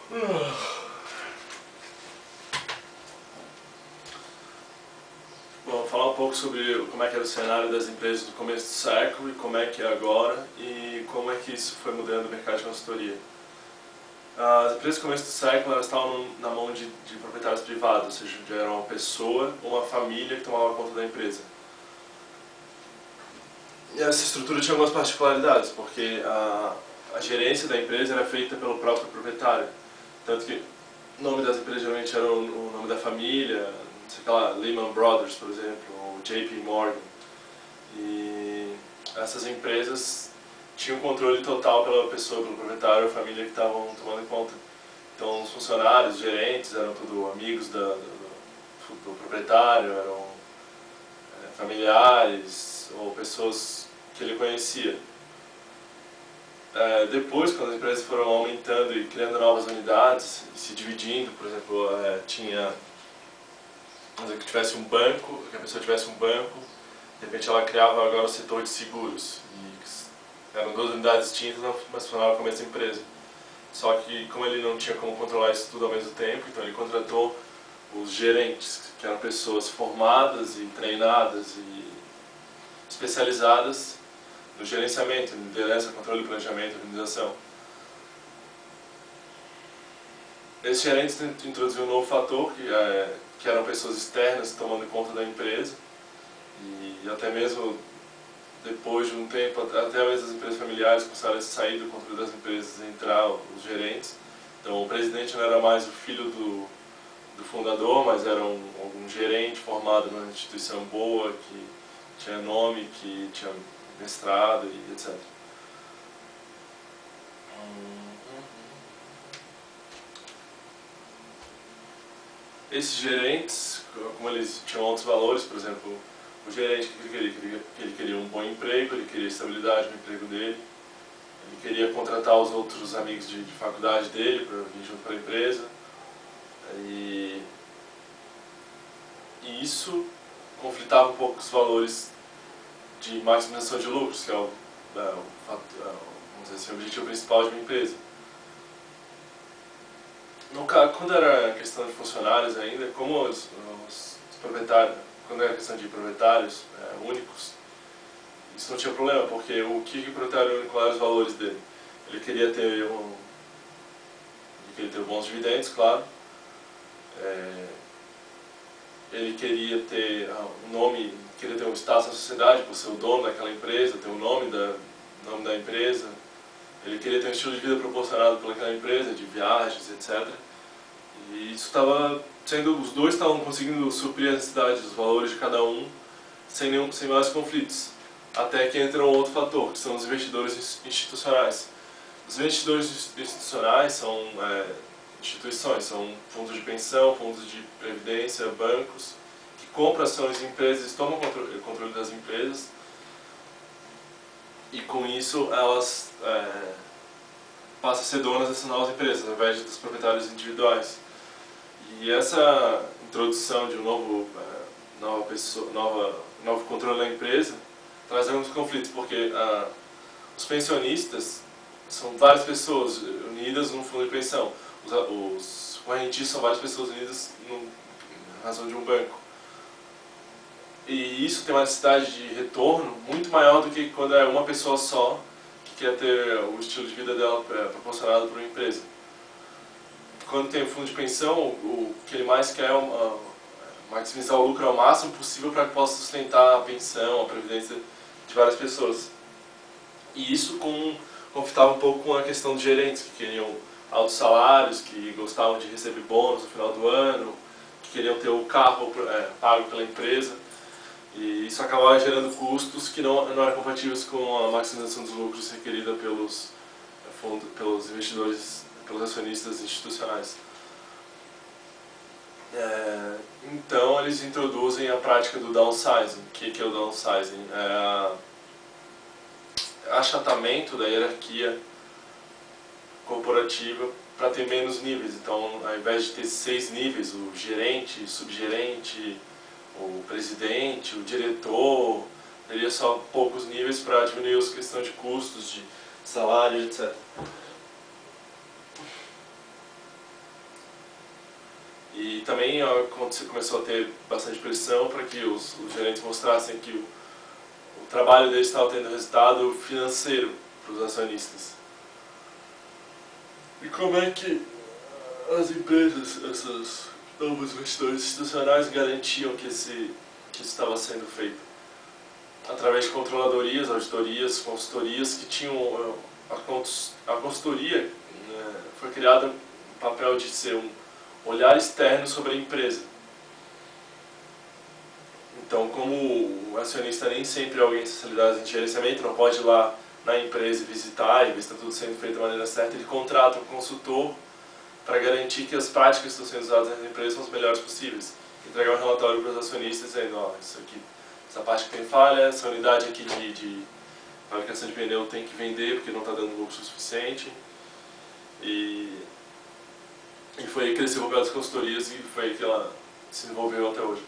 Bom, vou falar um pouco sobre como é que era o cenário das empresas no começo do século e como é que é agora e como é que isso foi mudando o mercado de consultoria. As empresas no começo do século elas estavam na mão de proprietários privados, ou seja, era uma pessoa ou uma família que tomava conta da empresa. E essa estrutura tinha algumas particularidades, porque a gerência da empresa era feita pelo próprio proprietário. Tanto que o nome das empresas geralmente era o nome da família, sei lá, Lehman Brothers, por exemplo, ou JP Morgan. E essas empresas tinham controle total pela pessoa, pelo proprietário ou família que estavam tomando conta. Então os funcionários, os gerentes eram tudo amigos do proprietário, eram familiares ou pessoas que ele conhecia. Depois, quando as empresas foram aumentando e criando novas unidades e se dividindo, por exemplo, vamos dizer que tivesse um banco, que a pessoa tivesse um banco, de repente ela criava agora o setor de seguros. E eram duas unidades distintas, mas funcionavam como a mesma empresa. Só que, como ele não tinha como controlar isso tudo ao mesmo tempo, então ele contratou os gerentes, que eram pessoas formadas e treinadas e especializadas no gerenciamento, liderança, controle, planejamento, organização. Esses gerentes introduziram um novo fator, que eram pessoas externas tomando conta da empresa, e até mesmo depois de um tempo, até mesmo as empresas familiares começaram a sair do controle das empresas e entrar os gerentes. Então o presidente não era mais o filho do fundador, mas era um gerente formado numa instituição boa, que tinha nome, que tinha mestrado e etc. Esses gerentes, como eles tinham outros valores, por exemplo, o gerente que ele queria um bom emprego, ele queria estabilidade no emprego dele, ele queria contratar os outros amigos de faculdade dele para vir junto para a empresa, e isso conflitava um pouco com os valores de maximização de lucros, que é vamos dizer assim, o objetivo principal de uma empresa. Quando era questão de funcionários ainda, como os proprietários, quando era questão de proprietários únicos, isso não tinha problema, porque o proprietário único eram os valores dele? Ele queria ter bons dividendos, claro. Ele queria ter um nome, queria ter um status na sociedade por ser o dono daquela empresa, ter o nome da empresa. Ele queria ter um estilo de vida proporcionado pelaquela empresa, de viagens, etc. E isso estava sendo, os dois estavam conseguindo suprir as necessidades, os valores de cada um, sem maiores conflitos. Até que entra um outro fator, que são os investidores institucionais. Os investidores institucionais são instituições, são fundos de pensão, fundos de previdência, bancos, que compram ações de empresas, tomam controle das empresas, e com isso elas passam a ser donas dessas novas empresas, ao invés dos proprietários individuais. E essa introdução de um novo controle da empresa traz alguns conflitos, porque os pensionistas são várias pessoas unidas num fundo de pensão. Os correntistas são várias pessoas unidas na razão de um banco. E isso tem uma necessidade de retorno muito maior do que quando é uma pessoa só que quer ter o estilo de vida dela proporcionado por uma empresa. Quando tem um fundo de pensão, o que ele mais quer é maximizar o lucro ao máximo possível para que possa sustentar a pensão, a previdência de várias pessoas. E isso conflitava um pouco com a questão de gerentes, que queriam altos salários, que gostavam de receber bônus no final do ano, que queriam ter o carro pago pela empresa. E isso acabava gerando custos que não eram compatíveis com a maximização dos lucros requerida pelos investidores, pelos acionistas institucionais. Então eles introduzem a prática do downsizing. O que é o downsizing? Achatamento da hierarquia corporativa para ter menos níveis. Então, ao invés de ter 6 níveis, o gerente, o subgerente, o presidente, o diretor, teria só poucos níveis para diminuir a questão de custos, de salário, etc. também começou a ter bastante pressão para que os gerentes mostrassem que o trabalho deles estava tendo resultado financeiro para os acionistas. E como é que as empresas, esses novos investidores institucionais, garantiam que isso estava sendo feito? Através de controladorias, auditorias, consultorias que tinham... A consultoria, né, foi criada no papel de ser um olhar externo sobre a empresa. Então, como o acionista nem sempre é alguém especializado em gerenciamento, não pode ir lá na empresa e visitar e ver se está tudo sendo feito da maneira certa, ele contrata um consultor para garantir que as práticas que estão sendo usadas nas empresas são as melhores possíveis. Entregar um relatório para os acionistas dizendo, ó, isso aqui, essa parte que tem falha, essa unidade aqui de fabricação de pneu tem que vender porque não está dando lucro suficiente. E foi aí que cresceu o papel das consultorias e foi aí que ela se desenvolveu até hoje.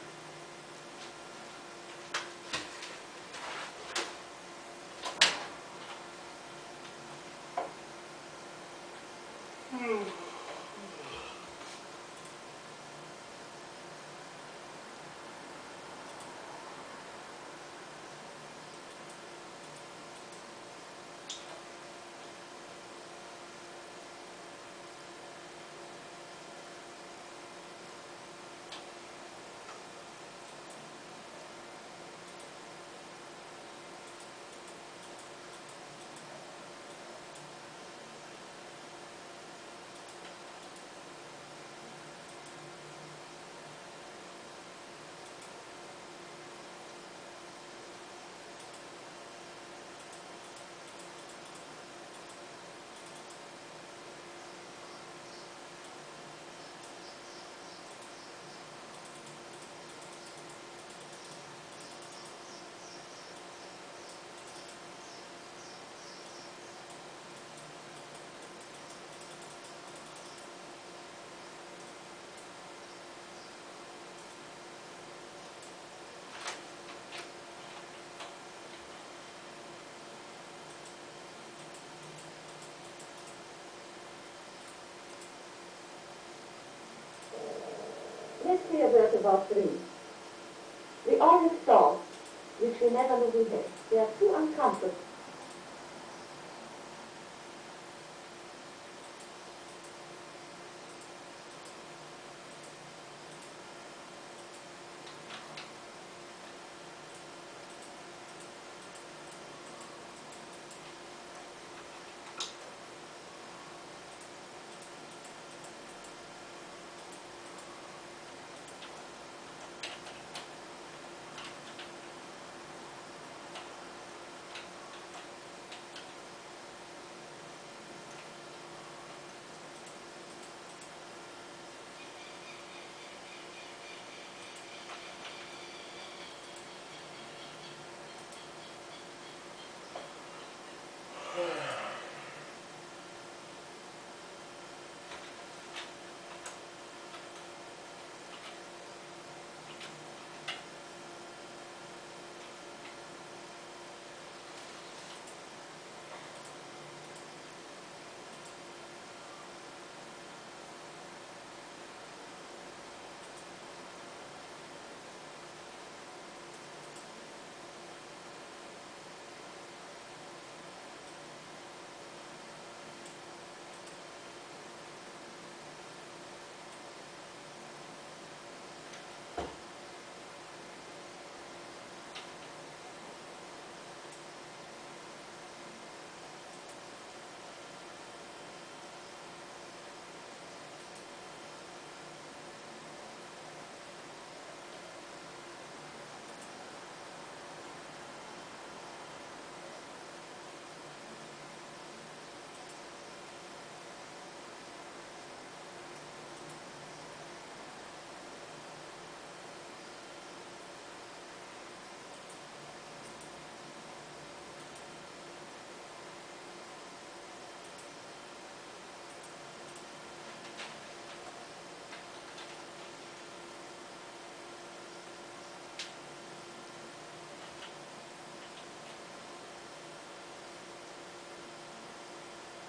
Let's say a word about dreams. We all have thoughts which we never knew we had. They are too uncomfortable